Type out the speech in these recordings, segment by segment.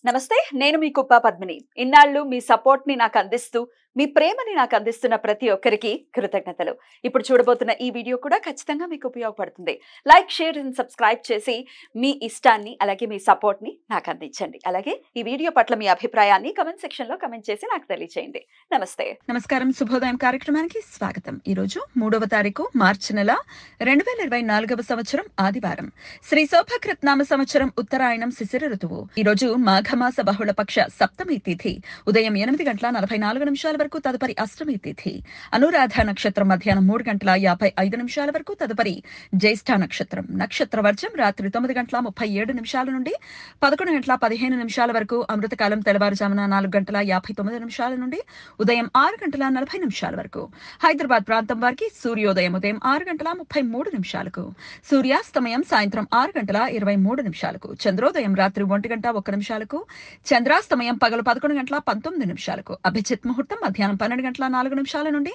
నమస్తే, నేను మీ కుప్ప పద్మిని. ఇన్నాళ్ళు మీ సపోర్ట్‌ని నాకందిస్తూ, మీ ప్రేమని నాకందిస్తున్న ప్రతి ఒక్కరికి కృతజ్ఞతలు. ఇప్పుడు చూడబోతున్న ఈ వీడియో కూడా ఖచ్చితంగా మీకు ఉపయోగపడుతుంది. లైక్, షేర్ అండ్ సబ్స్క్రైబ్ చేసి మీ ఇష్టాన్ని అలాగే మీ సపోర్ట్‌ని నాకందించండి. అలాగే ఈ వీడియో పట్ల మీ అభిప్రాయాన్ని కామెంట్ సెక్షన్‌లో కామెంట్ చేసి నాకు తెలియజేయండి. నమస్తే. నమస్కారం. శుభోదయం కార్యక్రమానికి స్వాగతం. ఈరోజు 3వ తారీఖు మార్చి నెల 2024వ సంవత్సరం ఆదివారం. శ్రీ శోభకృత్ నామ సంవత్సరం ఉత్తరాయణం శిశిర ఋతువు. ఈరోజు మాఘమాస బహుళపక్ష సప్తమి తిథి ఉదయం 8:44 వరకు, తదుపరి అష్టమి తిథి. అనురాధ నక్షత్రం మధ్యాహ్నం 3:55 వరకు, తదుపరి జ్యేష్ఠ నక్షత్రం. నక్షత్ర వర్జం రాత్రి 9:37 నుండి 11:15 వరకు. అమృతకాలం తెల్లవారుజామున 4:59 నుండి ఉదయం 6:40 వరకు. హైదరాబాద్ ప్రాంతం వారికి సూర్యోదయం ఉదయం 6:33. సూర్యాస్తమయం సాయంత్రం 6:23. చంద్రోదయం రాత్రి 1:01. చంద్రాస్తమయం పగలు 11:19. అభిజిత్ ముహూర్తం మధ్యాహ్నం 12:04 నుండి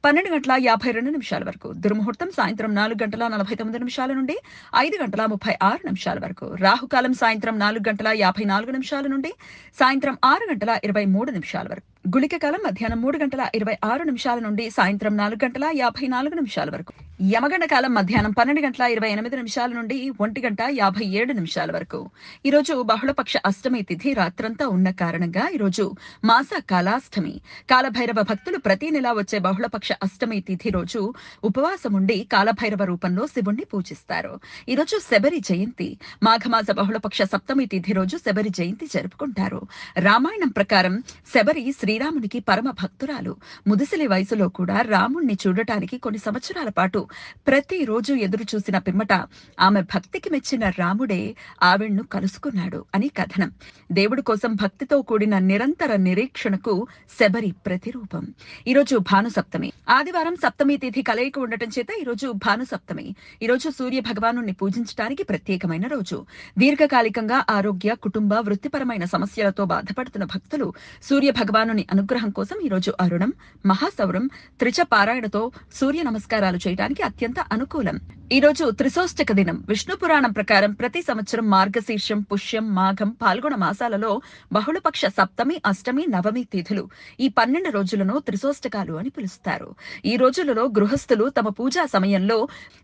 12:52 వరకు. దుర్ముహూర్తం సాయంత్రం 4:49 నుండి 5:36 వరకు. రాహుకాలం సాయంత్రం 4:54 నుండి సాయంత్రం 6:23 వరకు. గుళిక కాలం మధ్యాహ్నం 3:26 నుండి సాయంత్రం 4:54 వరకు. యమగండ కాలం మధ్యాహ్నం 12:28 నుండి 1:57 వరకు. ఈరోజు బహుళపక్ష అష్టమి తిథి రాత్రంతా ఉన్న కారణంగా ఈరోజు మాస కాలాష్టమి. కాలభైరవ భక్తులు ప్రతి నెల వచ్చే బహుళపక్ష అష్టమి తిథి రోజు ఉపవాసం ఉండి కాలభైరవ రూపంలో శివుణ్ణి పూజిస్తారు. ఈరోజు శబరి జయంతి. మాఘమాస బహుళపక్ష సప్తమి తిథి రోజు శబరి జయంతి జరుపుకుంటారు. రామాయణం ప్రకారం శబరి శ్రీరామునికి పరమ భక్తురాలు. ముదిసిలి వయసులో కూడా రాముణ్ణి చూడటానికి కొన్ని సంవత్సరాల పాటు ప్రతిరోజు ఎదురు చూసిన పిమ్మట ఆమె భక్తికి మెచ్చిన రాముడే ఆవిడ్ను కలుసుకున్నాడు అని కథనం. దేవుడి కోసం భక్తితో కూడిన నిరంతర నిరీక్షణకు శబరి ప్రతిరూపం. ఈరోజు భానుసప్తమి. ఆదివారం సప్తమి తిథి కలయిక ఉండటం చేత ఈరోజు భానుసప్తమి. ఈరోజు సూర్య భగవాను పూజించడానికి ప్రత్యేకమైన రోజు. దీర్ఘకాలికంగా ఆరోగ్య, కుటుంబ, వృత్తిపరమైన సమస్యలతో బాధపడుతున్న భక్తులు సూర్య భగవాను అనుగ్రహం కోసం ఈరోజు అరుణం, మహాసౌరం, త్రిచ పారాయణతో సూర్య నమస్కారాలు చేయడానికి అత్యంత అనుకూలం. ఈరోజు త్రిశోష్టక దినం. విష్ణు పురాణం ప్రకారం ప్రతి సంవత్సరం మార్గశీర్షం, పుష్యం, మాఘం, పాల్గొన మాసాలలో బహుళపక్ష సప్తమి, అష్టమి, నవమి తిథులు. ఈ 12 రోజులను త్రిశోష్టకాలు అని పిలుస్తారు. ఈ రోజులలో గృహస్థులు తమ పూజా సమయంలో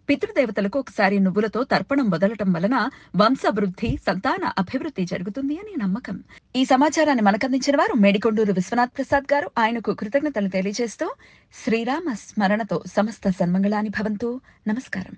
పితృదేవతలకు ఒకసారి నువ్వులతో తర్పణం వదలటం వలన వంశవృద్ధి, సంతాన అభివృద్ధి జరుగుతుంది అని నమ్మకం. ఈ సమాచారాన్ని మనకందించిన వారు మేడికొండూరు విశ్వనాథ్ ప్రసాద్ గారు. ఆయనకు కృతజ్ఞతలు తెలియజేస్తూ శ్రీరామ స్మరణతో సమస్త సన్మంగళాని భవంతు. నమస్కారం.